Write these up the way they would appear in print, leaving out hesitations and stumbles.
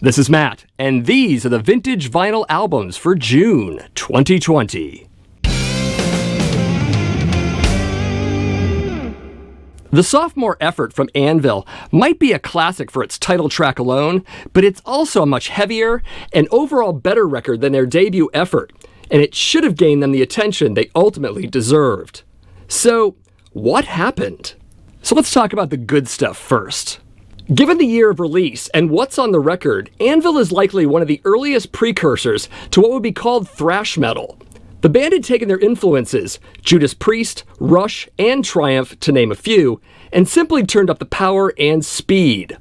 This is Matt, and these are the vintage vinyl albums for June 2020. The sophomore effort from Anvil might be a classic for its title track alone, but it's also a much heavier and overall better record than their debut effort, and it should have gained them the attention they ultimately deserved. So, what happened? So let's talk about the good stuff first. Given the year of release and what's on the record, Anvil is likely one of the earliest precursors to what would be called thrash metal. The band had taken their influences, Judas Priest, Rush, and Triumph, to name a few, and simply turned up the power and speed.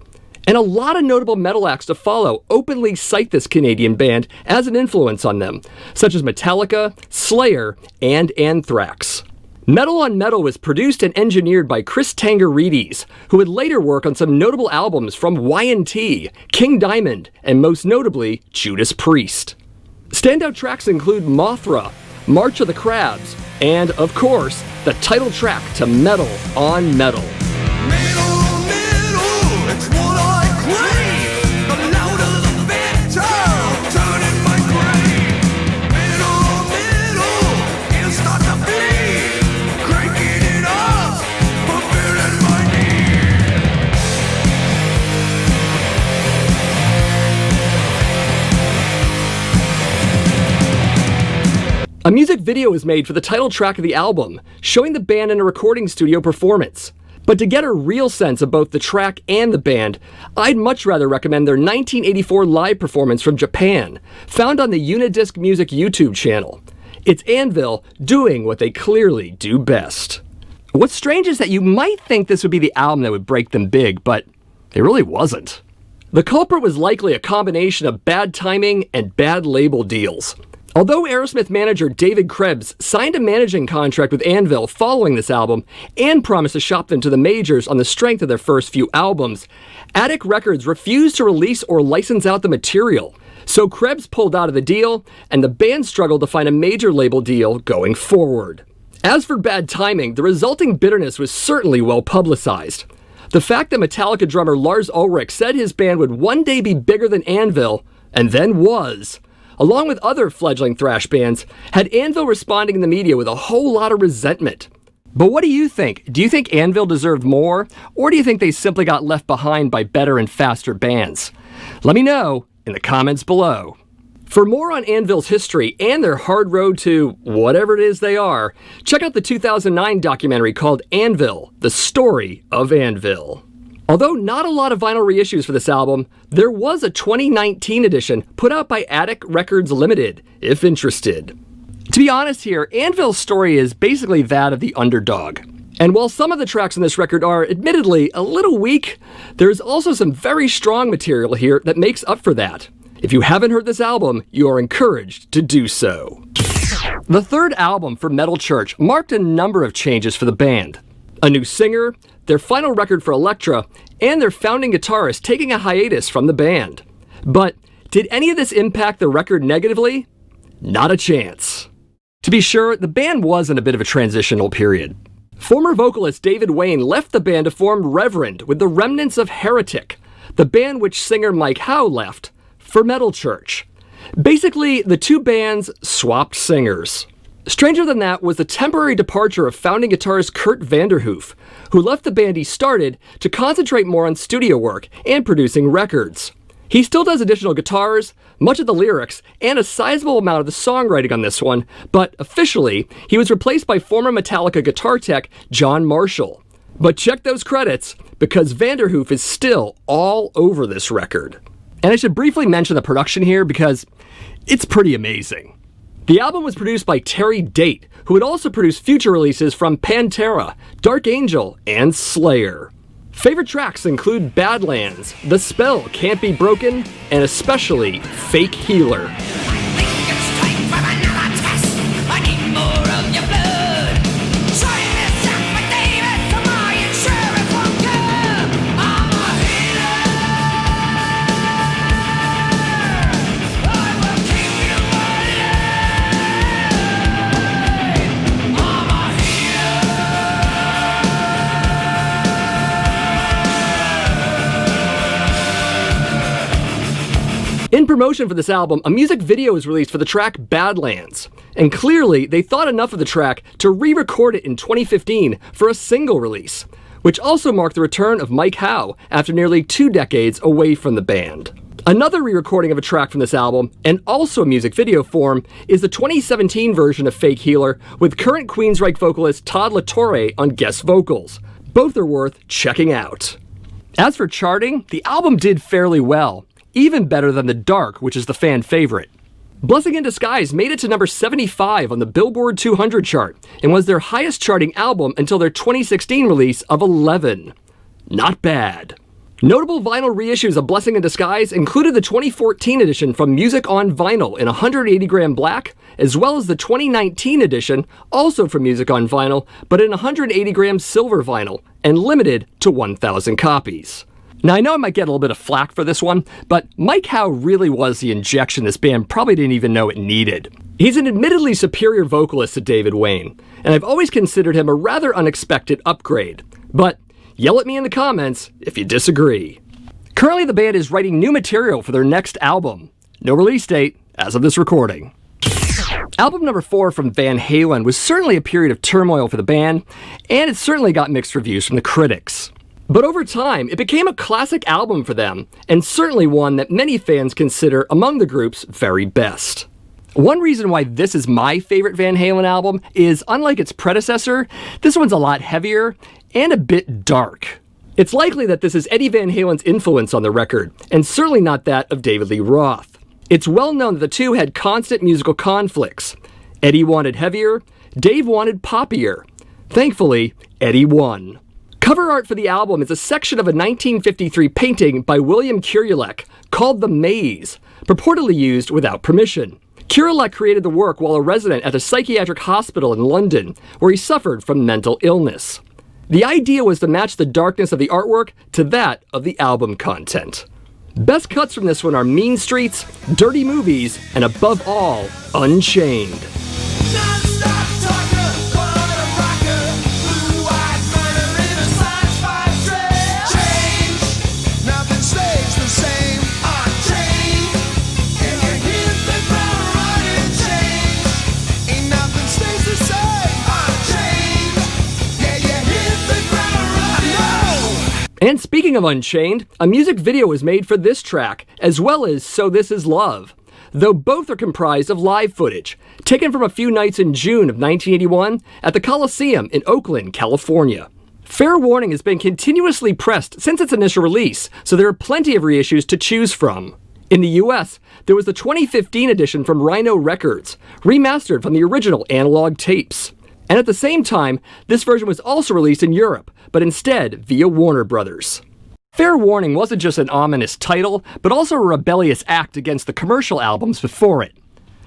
And a lot of notable metal acts to follow openly cite this Canadian band as an influence on them, such as Metallica, Slayer, and Anthrax. Metal on Metal was produced and engineered by Chris Tangarides, who would later work on some notable albums from Y&T, King Diamond, and most notably, Judas Priest. Standout tracks include Mothra, March of the Crabs, and, of course, the title track to Metal on Metal. A music video was made for the title track of the album, showing the band in a recording studio performance. But to get a real sense of both the track and the band, I'd much rather recommend their 1984 live performance from Japan, found on the Unidisc Music YouTube channel. It's Anvil doing what they clearly do best. What's strange is that you might think this would be the album that would break them big, but it really wasn't. The culprit was likely a combination of bad timing and bad label deals. Although Aerosmith manager David Krebs signed a managing contract with Anvil following this album and promised to shop them to the majors on the strength of their first few albums, Attic Records refused to release or license out the material. So Krebs pulled out of the deal, and the band struggled to find a major label deal going forward. As for bad timing, the resulting bitterness was certainly well publicized. The fact that Metallica drummer Lars Ulrich said his band would one day be bigger than Anvil, and then was, along with other fledgling thrash bands, had Anvil responding in the media with a whole lot of resentment. But what do you think? Do you think Anvil deserved more, or do you think they simply got left behind by better and faster bands? Let me know in the comments below. For more on Anvil's history and their hard road to whatever it is they are, check out the 2009 documentary called Anvil, The Story of Anvil. Although not a lot of vinyl reissues for this album, there was a 2019 edition put out by Attic Records Limited, if interested. To be honest here, Anvil's story is basically that of the underdog. And while some of the tracks on this record are admittedly a little weak, there's also some very strong material here that makes up for that. If you haven't heard this album, you are encouraged to do so. The third album for Metal Church marked a number of changes for the band. A new singer, their final record for Elektra, and their founding guitarist taking a hiatus from the band. But did any of this impact the record negatively? Not a chance. To be sure, the band was in a bit of a transitional period. Former vocalist David Wayne left the band to form Reverend with the remnants of Heretic, the band which singer Mike Howe left, for Metal Church. Basically, the two bands swapped singers. Stranger than that was the temporary departure of founding guitarist Kurt Vanderhoof, who left the band he started to concentrate more on studio work and producing records. He still does additional guitars, much of the lyrics, and a sizable amount of the songwriting on this one, but officially, he was replaced by former Metallica guitar tech John Marshall. But check those credits, because Vanderhoof is still all over this record. And I should briefly mention the production here because it's pretty amazing. The album was produced by Terry Date, who would also produce future releases from Pantera, Dark Angel, and Slayer. Favorite tracks include Badlands, The Spell Can't Be Broken, and especially Fake Healer. In promotion for this album, a music video was released for the track Badlands, and clearly they thought enough of the track to re-record it in 2015 for a single release, which also marked the return of Mike Howe after nearly 2 decades away from the band. Another re-recording of a track from this album, and also a music video form, is the 2017 version of Fake Healer with current Queensryche vocalist Todd LaTorre on guest vocals. Both are worth checking out. As for charting, the album did fairly well, even better than The Dark, which is the fan favorite. Blessing in Disguise made it to number 75 on the Billboard 200 chart, and was their highest charting album until their 2016 release of 11. Not bad. Notable vinyl reissues of Blessing in Disguise included the 2014 edition from Music on Vinyl in 180-gram black, as well as the 2019 edition, also from Music on Vinyl, but in 180-gram silver vinyl, and limited to 1,000 copies. Now, I know I might get a little bit of flack for this one, but Mike Howe really was the injection this band probably didn't even know it needed. He's an admittedly superior vocalist to David Wayne, and I've always considered him a rather unexpected upgrade. But yell at me in the comments if you disagree. Currently, the band is writing new material for their next album. No release date as of this recording. Album number 4 from Van Halen was certainly a period of turmoil for the band, and it certainly got mixed reviews from the critics. But over time, it became a classic album for them, and certainly one that many fans consider among the group's very best. One reason why this is my favorite Van Halen album is, unlike its predecessor, this one's a lot heavier and a bit dark. It's likely that this is Eddie Van Halen's influence on the record, and certainly not that of David Lee Roth. It's well known that the two had constant musical conflicts. Eddie wanted heavier, Dave wanted poppier. Thankfully, Eddie won. Cover art for the album is a section of a 1953 painting by William Kurulek called The Maze, purportedly used without permission. Kurulek created the work while a resident at a psychiatric hospital in London, where he suffered from mental illness. The idea was to match the darkness of the artwork to that of the album content. Best cuts from this one are Mean Streets, Dirty Movies, and above all, Unchained. And speaking of Unchained, a music video was made for this track, as well as So This Is Love, though both are comprised of live footage, taken from a few nights in June of 1981 at the Coliseum in Oakland, California. Fair Warning has been continuously pressed since its initial release, so there are plenty of reissues to choose from. In the US, there was the 2015 edition from Rhino Records, remastered from the original analog tapes. And at the same time, this version was also released in Europe, but instead via Warner Brothers. Fair Warning wasn't just an ominous title, but also a rebellious act against the commercial albums before it.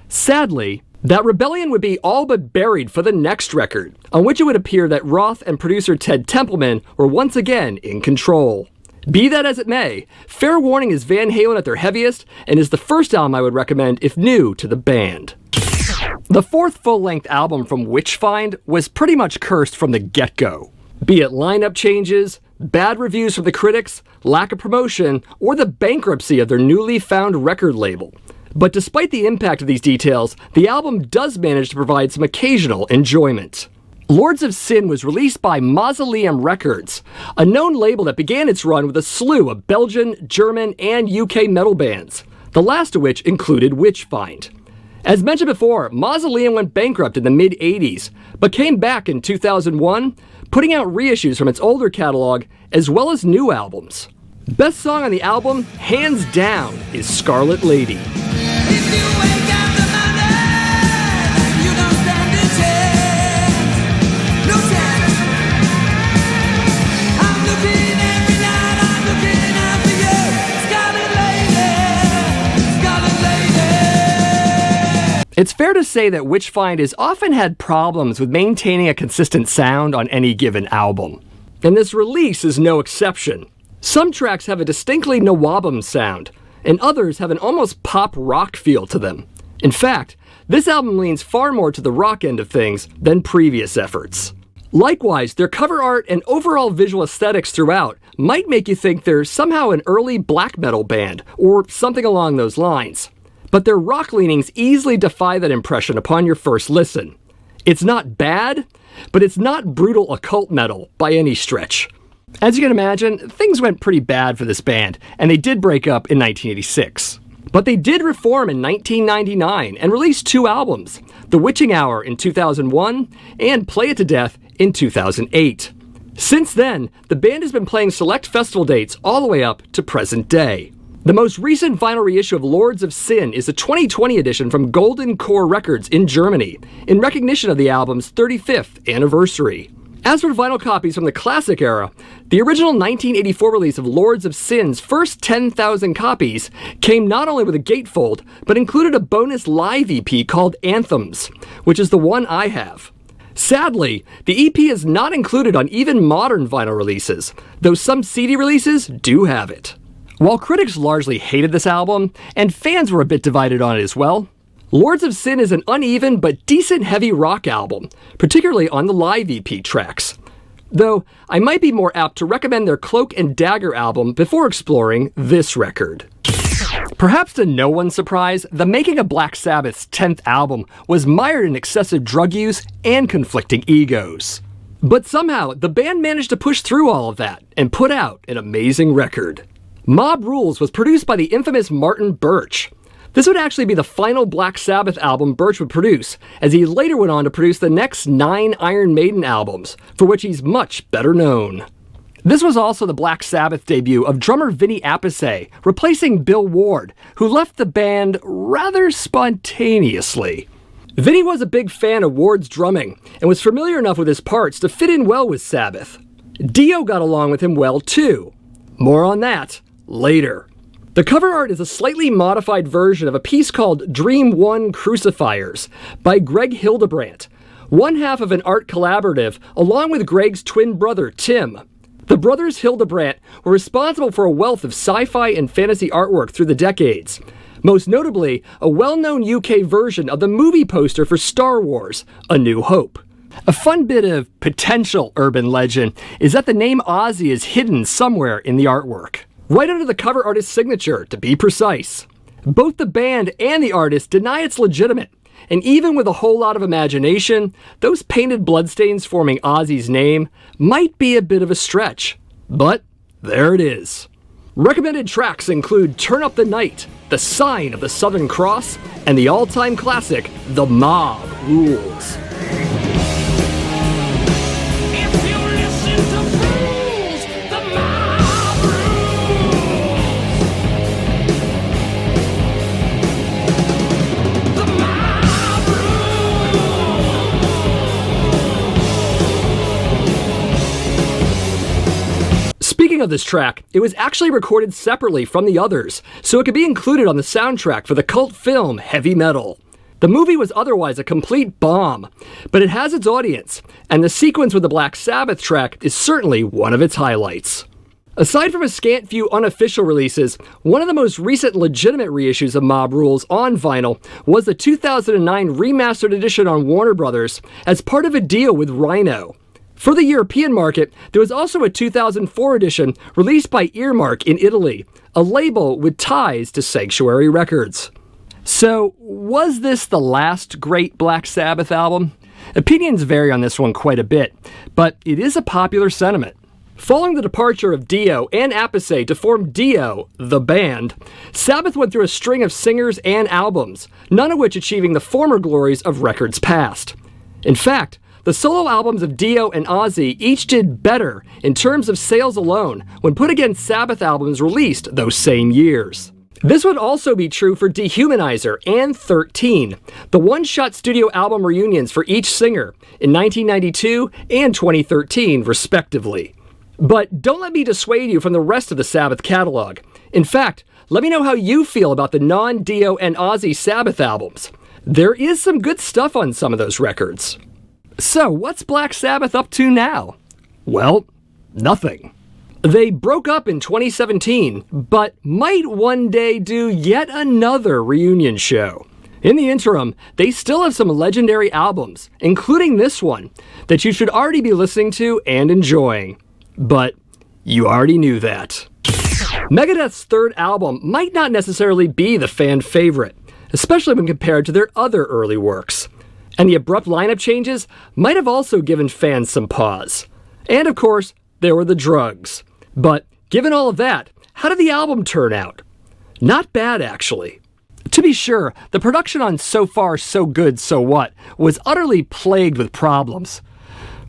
Sadly, that rebellion would be all but buried for the next record, on which it would appear that Roth and producer Ted Templeman were once again in control. Be that as it may, Fair Warning is Van Halen at their heaviest, and is the first album I would recommend if new to the band. The 4th full-length album from Witchfynde was pretty much cursed from the get-go. Be it lineup changes, bad reviews from the critics, lack of promotion, or the bankruptcy of their newly found record label. But despite the impact of these details, the album does manage to provide some occasional enjoyment. Lords of Sin was released by Mausoleum Records, a known label that began its run with a slew of Belgian, German, and UK metal bands, the last of which included Witchfynde. As mentioned before, Mausoleum went bankrupt in the mid-80s, but came back in 2001, putting out reissues from its older catalog, as well as new albums. Best song on the album, hands down, is Scarlet Lady. It's fair to say that Witchfynde has often had problems with maintaining a consistent sound on any given album, and this release is no exception. Some tracks have a distinctly Nawabum sound, and others have an almost pop rock feel to them. In fact, this album leans far more to the rock end of things than previous efforts. Likewise, their cover art and overall visual aesthetics throughout might make you think they're somehow an early black metal band, or something along those lines. But their rock leanings easily defy that impression upon your first listen. It's not bad, but it's not brutal occult metal by any stretch. As you can imagine, things went pretty bad for this band, and they did break up in 1986. But they did reform in 1999 and released 2 albums, The Witching Hour in 2001 and Play It to Death in 2008. Since then, the band has been playing select festival dates all the way up to present day. The most recent vinyl reissue of Lords of Sin is a 2020 edition from Golden Core Records in Germany, in recognition of the album's 35th anniversary. As for vinyl copies from the classic era, the original 1984 release of Lords of Sin's first 10,000 copies came not only with a gatefold, but included a bonus live EP called Anthems, which is the one I have. Sadly, the EP is not included on even modern vinyl releases, though some CD releases do have it. While critics largely hated this album, and fans were a bit divided on it as well, Lords of Sin is an uneven but decent heavy rock album, particularly on the live EP tracks. Though, I might be more apt to recommend their Cloak and Dagger album before exploring this record. Perhaps to no one's surprise, the making of Black Sabbath's 10th album was mired in excessive drug use and conflicting egos. But somehow, the band managed to push through all of that and put out an amazing record. Mob Rules was produced by the infamous Martin Birch. This would actually be the final Black Sabbath album Birch would produce, as he later went on to produce the next 9 Iron Maiden albums, for which he's much better known. This was also the Black Sabbath debut of drummer Vinny Appice, replacing Bill Ward, who left the band rather spontaneously. Vinny was a big fan of Ward's drumming, and was familiar enough with his parts to fit in well with Sabbath. Dio got along with him well too. More on that later. The cover art is a slightly modified version of a piece called Dream One Crucifiers by Greg Hildebrandt, one half of an art collaborative along with Greg's twin brother Tim. The brothers Hildebrandt were responsible for a wealth of sci-fi and fantasy artwork through the decades, most notably a well-known UK version of the movie poster for Star Wars, A New Hope. A fun bit of potential urban legend is that the name Ozzy is hidden somewhere in the artwork. Right under the cover artist's signature, to be precise. Both the band and the artist deny it's legitimate, and even with a whole lot of imagination, those painted bloodstains forming Ozzy's name might be a bit of a stretch. But there it is. Recommended tracks include Turn Up the Night, The Sign of the Southern Cross, and the all-time classic, The Mob Rules. Speaking of this track, it was actually recorded separately from the others, so it could be included on the soundtrack for the cult film Heavy Metal. The movie was otherwise a complete bomb, but it has its audience, and the sequence with the Black Sabbath track is certainly one of its highlights. Aside from a scant few unofficial releases, one of the most recent legitimate reissues of Mob Rules on vinyl was the 2009 remastered edition on Warner Brothers as part of a deal with Rhino. For the European market, there was also a 2004 edition released by Earmark in Italy, a label with ties to Sanctuary Records. So, was this the last great Black Sabbath album? Opinions vary on this one quite a bit, but it is a popular sentiment. Following the departure of Dio and Appice to form Dio, the band, Sabbath went through a string of singers and albums, none of which achieving the former glories of records past. In fact, the solo albums of Dio and Ozzy each did better in terms of sales alone when put against Sabbath albums released those same years. This would also be true for Dehumanizer and 13, the one-shot studio album reunions for each singer in 1992 and 2013, respectively. But don't let me dissuade you from the rest of the Sabbath catalog. In fact, let me know how you feel about the non-Dio and Ozzy Sabbath albums. There is some good stuff on some of those records. So, what's Black Sabbath up to now? Well, nothing. They broke up in 2017, but might one day do yet another reunion show. In the interim, they still have some legendary albums, including this one, that you should already be listening to and enjoying. But you already knew that. Megadeth's third album might not necessarily be the fan favorite, especially when compared to their other early works. And the abrupt lineup changes might have also given fans some pause. And of course, there were the drugs. But given all of that, how did the album turn out? Not bad, actually. To be sure, the production on So Far, So Good, So What was utterly plagued with problems.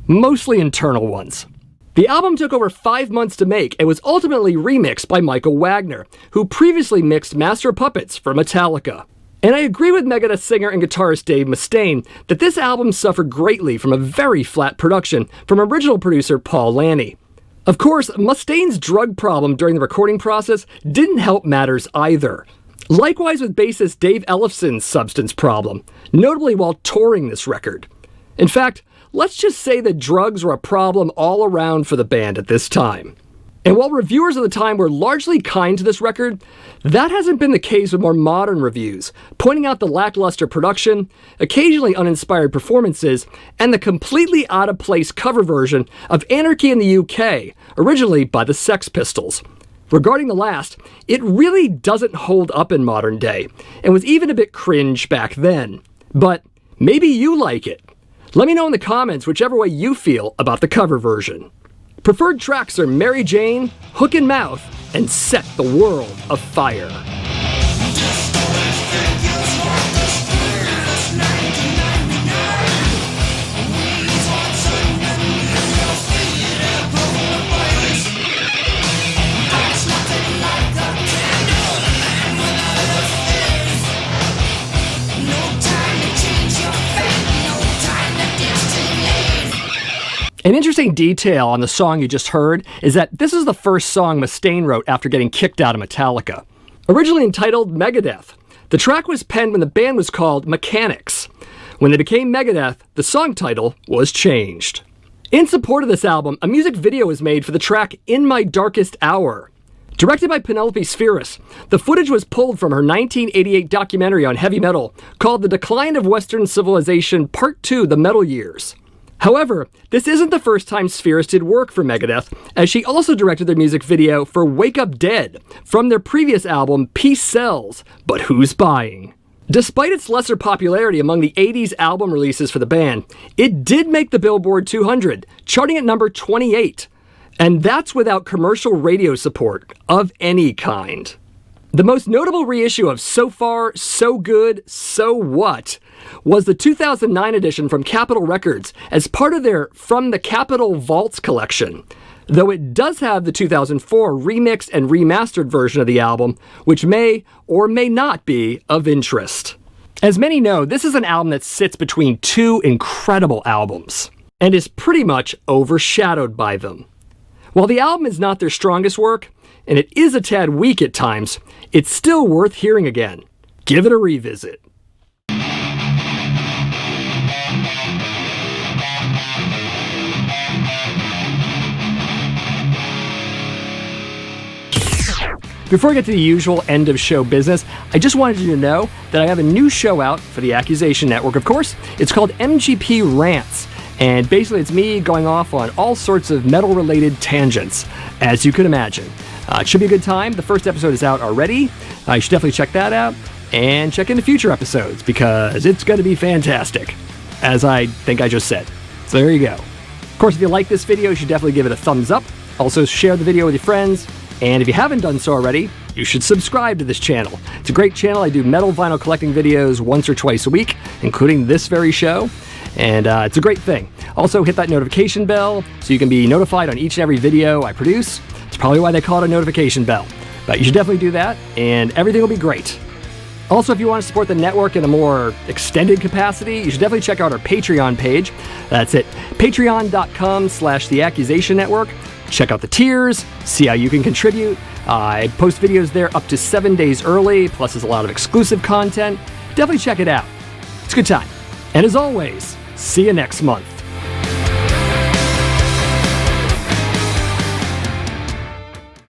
Mostly internal ones. The album took over 5 months to make and was ultimately remixed by Michael Wagner, who previously mixed Master of Puppets for Metallica. And I agree with Megadeth singer and guitarist Dave Mustaine that this album suffered greatly from a very flat production from original producer Paul Lanny. Of course, Mustaine's drug problem during the recording process didn't help matters either. Likewise with bassist Dave Ellefson's substance problem, notably while touring this record. In fact, let's just say that drugs were a problem all around for the band at this time. And while reviewers of the time were largely kind to this record, that hasn't been the case with more modern reviews, pointing out the lackluster production, occasionally uninspired performances, and the completely out-of-place cover version of Anarchy in the UK, originally by the Sex Pistols. Regarding the last, it really doesn't hold up in modern day, and was even a bit cringe back then. But maybe you like it. Let me know in the comments whichever way you feel about the cover version. Preferred tracks are Mary Jane, Hook and Mouth, and Set the World Afire. An interesting detail on the song you just heard is that this is the first song Mustaine wrote after getting kicked out of Metallica. Originally entitled Megadeth, the track was penned when the band was called Mechanics. When they became Megadeth, the song title was changed. In support of this album, a music video was made for the track In My Darkest Hour. Directed by Penelope Spheris, the footage was pulled from her 1988 documentary on heavy metal called The Decline of Western Civilization Part 2: The Metal Years. However, this isn't the first time Spheris did work for Megadeth, as she also directed their music video for Wake Up Dead from their previous album Peace Sells, But Who's Buying? Despite its lesser popularity among the 80s album releases for the band, it did make the Billboard 200, charting at number 28. And that's without commercial radio support of any kind. The most notable reissue of So Far, So Good, So What was the 2009 edition from Capitol Records as part of their From the Capitol Vaults collection, though it does have the 2004 remixed and remastered version of the album, which may or may not be of interest. As many know, this is an album that sits between two incredible albums, and is pretty much overshadowed by them. While the album is not their strongest work, and it is a tad weak at times, it's still worth hearing again. Give it a revisit. Before I get to the usual end of show business, I just wanted you to know that I have a new show out for the Accusation Network, of course. It's called MGP Rants, and basically it's me going off on all sorts of metal-related tangents, as you could imagine. It should be a good time. The first episode is out already. You should definitely check that out, and check into future episodes, because it's going to be fantastic, as I think I just said. So there you go. Of course, if you like this video, you should definitely give it a thumbs up. Also, share the video with your friends. And if you haven't done so already, you should subscribe to this channel. It's a great channel. I do metal vinyl collecting videos once or twice a week, including this very show. And it's a great thing. Also, hit that notification bell so you can be notified on each and every video I produce. It's probably why they call it a notification bell. But you should definitely do that, and everything will be great. Also, if you want to support the network in a more extended capacity, you should definitely check out our Patreon page. That's it, patreon.com/theaccusationnetwork. Check out the tiers, see how you can contribute. I post videos there up to 7 days early, plus there's a lot of exclusive content. Definitely check it out. It's a good time. And as always, see you next month.